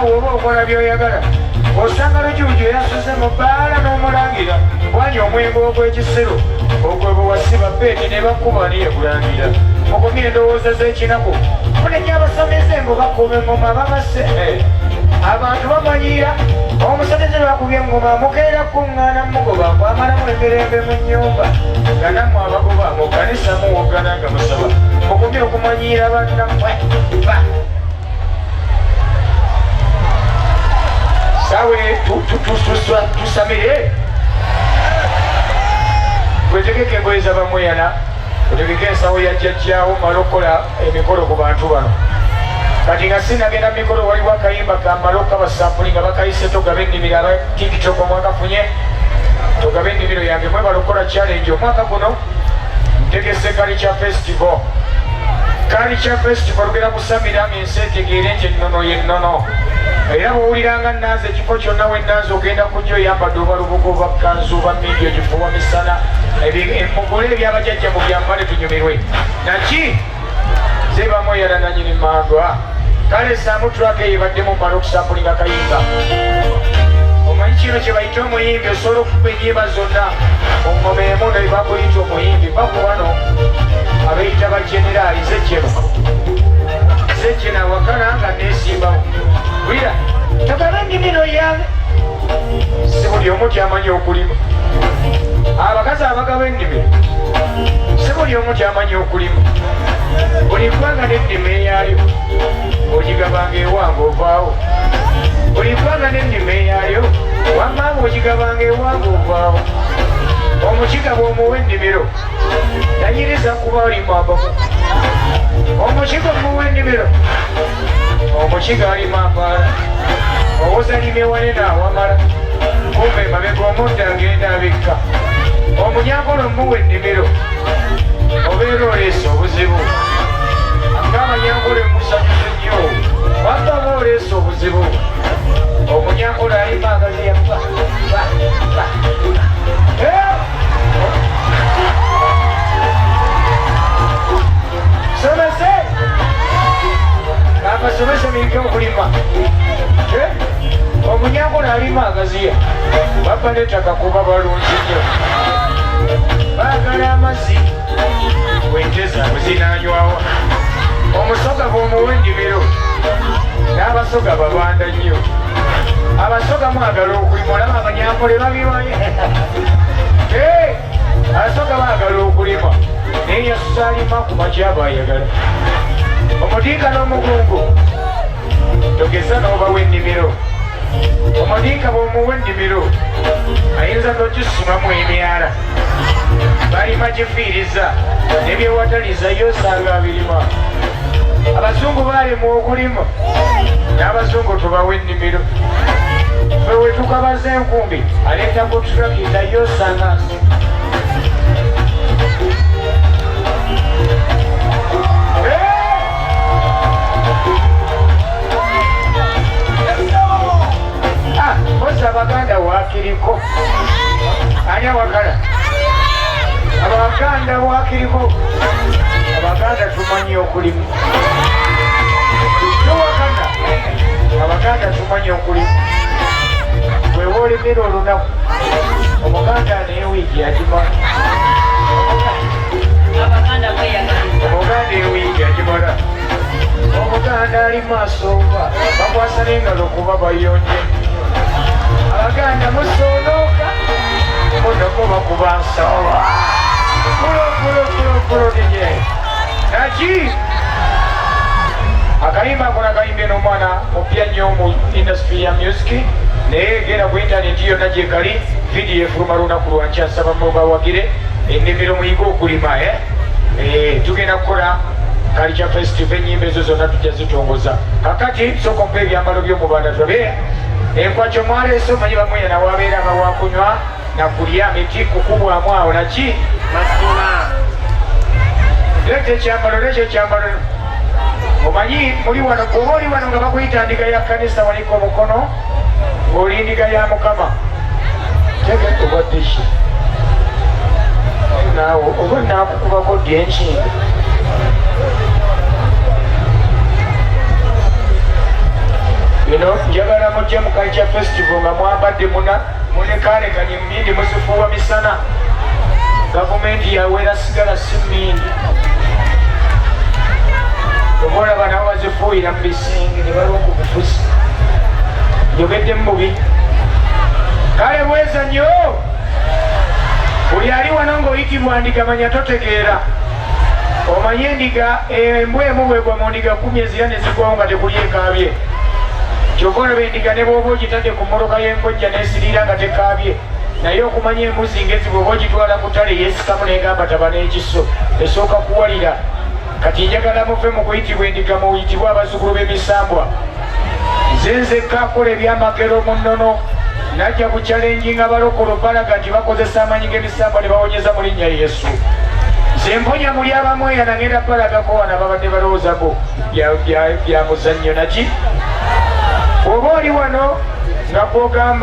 naawe oba okola byoyagala osanga lujuuju yasuze mu bbaala n'omulangira wanya omwenge ogw'ekisero ogwo bwe wasiba beeti ne bakuba niyegulangira mukomye endowooza z'ekinaku munenya abasomeze ngo bakuba engoma babase abantu bamanyira omusomeze lwakubya engoma mukeera kuŋŋaana mugoba kwamalamu emirembe mu nnyumba nga nammwe abagoba mu kanisa muwogana nga musaba mukomye okumanyira bannammwe sawe tusamire wetegeke engoye za Bamweyana otegeke ensawo ya jjajjaawo mala okukola emikolo ku bantu bano kati nga sinagenda mikolo waliwo akayimba kamala okukabasapuli nga bakayise togabe ennimiro aba tiktok omwakafunye togabe ennimiro yange mwebala okukola challenge omwaka guno ntegese culture festival lugera kusamira ensi etegeere nti ennono yennono era bwowuliranga nanze ekifo kyonna wenanze ogenda kujja oyambadde oba lubugo oba kanzu oba midio gifuwa misana mugule ebyabajjajja mu byambale tunyumirwe naki ze Bamweyana nanyini mandwa kale saamu tulaka eyebaddemu mala okusampulinga kayimba omanyi kino kye bayita omuyimbi osobola okuba ennyimba zonna oŋŋoma emu ne bakuyita omuyimbi bakuwano abayita bageneraali zekeno awakana nga nesimbawo wira togabe ennimiro yange si buli omu kyamanyi okulima abakazi abagaba ennimiro si buli omu kyamanyi okulima buli ggwanga n'ennima eyayo ogigabanga ewange ovaawo buli ggwanga n'ennima eyayo wamaama ogigabanga ewange ovaawo omukiga bw'omuwa ennimiro tanyiriza kuba alima abamu omukiga omuwa ennimiro omukiga alima ambaala owozalime wane naawamala kumbe mabega omudde agenda abikka omunyankolo muwa ennimiro obeera oleese obuzibu ng'amanyankolo emusanyusa nnyo wabba oba oleese obuzibu omunyankolo alima agazi yafa somese abasomese mirike okulima omunyankolo alima agaziya baba nettaka kuba balungi nnyo baagala amazzi wente zaabwe zinanywawa omusoga bw'omuwa ennimiro n'abasoga babanda nnyo abasoga mwagala okulima olaba abanyankole babiwaye abasoga baagala okulima naye yasusa alima ku makyaba ayagala omudiika n'omugungu togeza n'obawa ennimiro omudiika bw'omuwa ennimiro ayinza n'ogisimamu emyala balima gifiiriza nebyewataliza yosanga abirima abazungu balemwa okulima n'abazungu tubawa ennimiro fe wetukabaza enkumbi aleeta ku turakita yosanga oza abaganda wakiriko ani awakala abaganda wakiriko abaganda tumanyi okulima towakana abaganda tumanyi okulima wewa olimira olunaku omuganda newiigi agimala omuganda ewiigi agimala omuganda ali maaso oba bakwasa n'engalo kuba bayonje abaganda musoonoka munoko bakuba nsooba kulo nije naki akayimba ako nakayimbe n'omwana mupya nnyo mu industry ya music naye genda ku intaneti yonna gyekali vidiyo efuluma lunaku lwankya nsaba mubawagire ennimiro muyige okulima tugenda kukola culture festival ennyimba ezo zonna tujja zitongoza kakati sooka mpa ebyambalo by'omubanda twabe enkwakyo mwaleese omanyi Bamweyana wabeera abawakunywa nakulya miti kukubwamu awo naki leeta ekyambalo omanyi muli wano oba oli wano nga bakuyita ndiga ya kanisa waliko omukono ng'oli ndiga ya Mukama tege obaddeshi naawe oba naakukubako ddi enkinga no njagala mujja mu culture festival nga mwambadde munekaanekanye mindi muzifuuwa misana gavumenti yawera sigala si mindi obaolaba nabo bazifuuyira mu bisinge ne balwa ku bufuzi njogedde mu bubi kale bweza nnyo buli ali wano ng'oyitibwa ndiga manya totegeera omanye endiga embwa emu bwegwa mu ndiga 10 ezira ne zigwawo nga tekuli ekaabye kyova olaba endiga ne bw'oba ogitadde ku mmoloka y'enkojja n'esiriira nga tekaabye naye okumanya embuzi ngezi bw'oba ogitwala ku ttale yeesikamu n'egamba taba n'ekiso esooka kuwalira kati njagala muve mu kuyitibwa endiga muyitibwa abazzukulu b'emisambwa nze nzekka akola ebyamagero mu nnono najja ku kyalenjinga balokolo balaga nti bakozesa amanyi g'emisambwa ne bawonyeza mu linnya Yesu nze mponya muli Bamweyana ngenda balagako wana babadde balowoozako bya muzannyo naki oba oli wano nga kwogamba